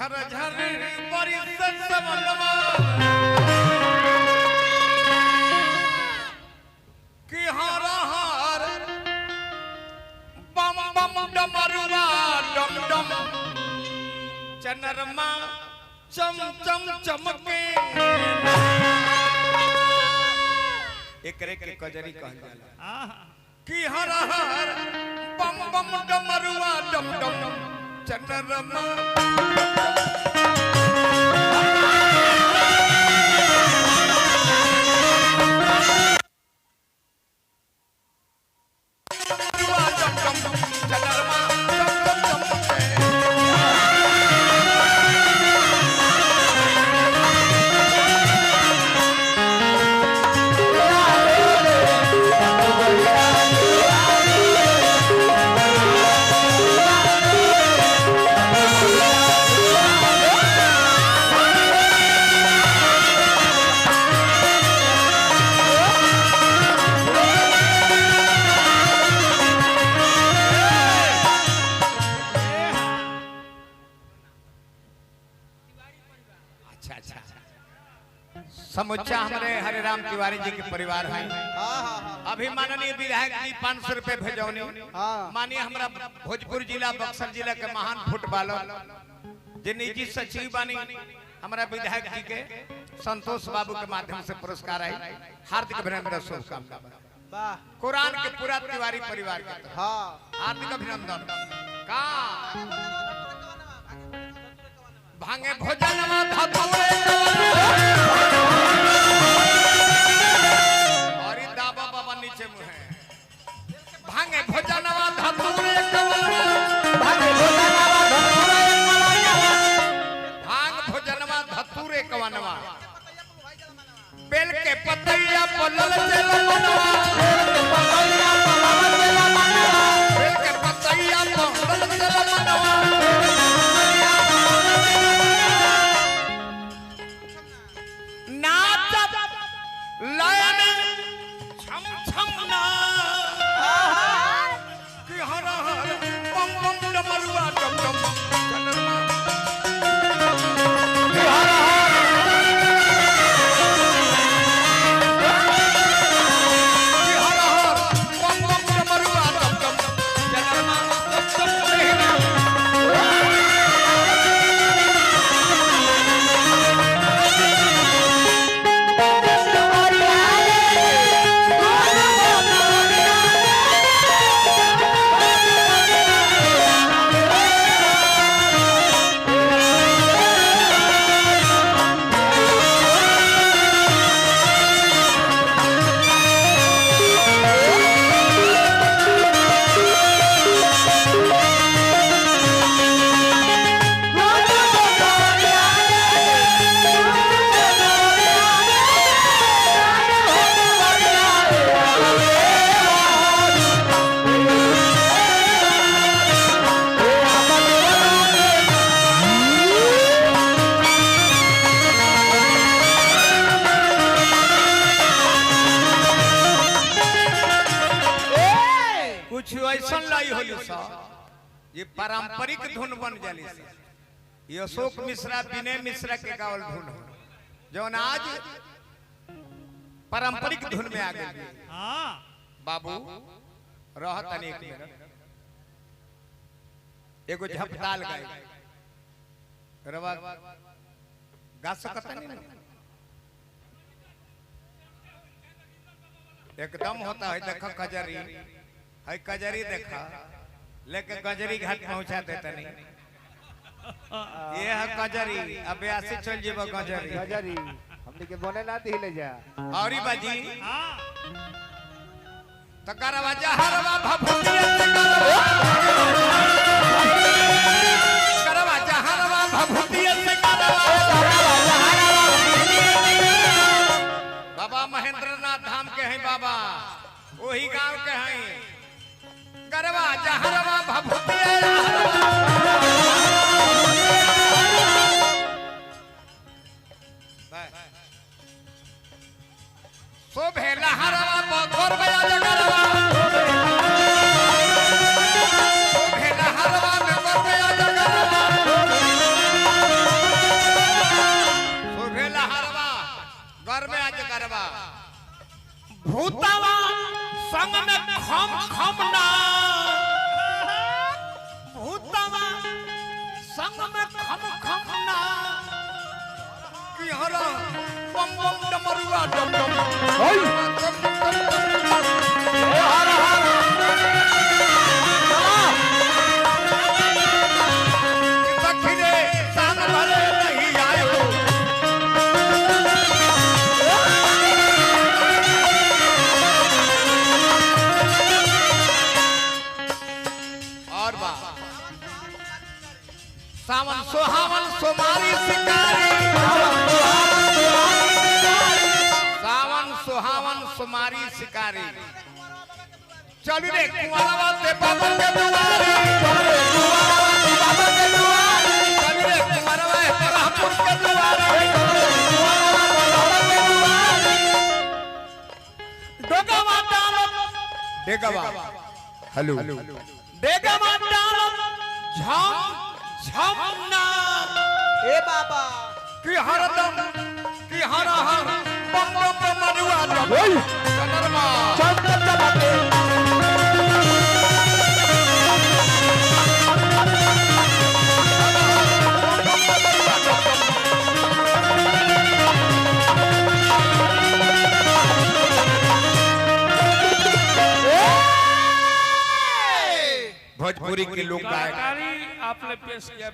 झरझर परिसर समनमा कि हर हर बम बम डमरुआ डम डम चनरमा चम चम चमके एकरे के कजरी कहल जाला कि हर हर बम बम डमरुआ डम डम चनरमा समुच्चा हमारे हरे राम तिवारी जी के परिवार है। अभी माननीय विधायक जी 500 रुपए भेजौनी। मानिए हमारा भोजपुर जिला बक्सर जिला के महान फुटबॉलर जे निजी सचिव बनी हमारा विधायक जी के संतोष बाबू के माध्यम से पुरस्कार है। हार्दिक अभिनंदन शुभकामना। कुरान के पूरा तिवारी परिवार के हार्दिक अभिनंदन। का भांगे भोजन भांगे भोजनवा धतूरे भांग भोजनवा धतूरे कवनवा बेल के पतैया पलल चल मनवा बेल के पतैया पलल चल मनवा नाच लयन छम छम ना डमरुआ डम डम चनरमा ये पारंपरिक धुन बन जाली। ये अशोक मिश्रा विनय मिश्रा के गावल धुन जौन आज पारंपरिक धुन में आ गई। बाबू रहत अनेक एगो झपताल गाय रवा गा सकता नहीं एकदम होता है। देखा कजरी है कजरी देखा लेके कजरी घाट पहुंचा देता नहीं। ये है कजरी अब ऐसे चल जीव कजरी कजरी हमने के बोले ना दी ले जा औरी बाजी तकरवा जहरवा भभूतिया करवा जहरवा भभूतिया से बाबा महेंद्रनाथ धाम के हैं। बाबा वही गांव के हैं। करवा जहरवा भभूतिया शोभे लहरवा बखोर बया जगरवा शोभे लहरवा में बखोर बया जगरवा भूतावा संग में खम खम ना भूतावा संग में खम खम ना कि हरा बम बम डमरुआ डम डम हरा हरा सखीरे संग भरे नहीं आए हो और बा सावन सुहावन सुमारी शिकारी सावन सुहावन सुमारी शिकारी चल रे कुंवरवा ते बाबा के दुआरे चल रे कुंवरवा ते रहपुर के दुआरे डोगवा डालो डेगवा हेलो डेगवा डालो झम झमना ए बाबा कि हरदम कि हर हर बम बम मरुआ डम कनरमा चंदन चबाते भोजपुरी के लोग गायक आपने पेश किया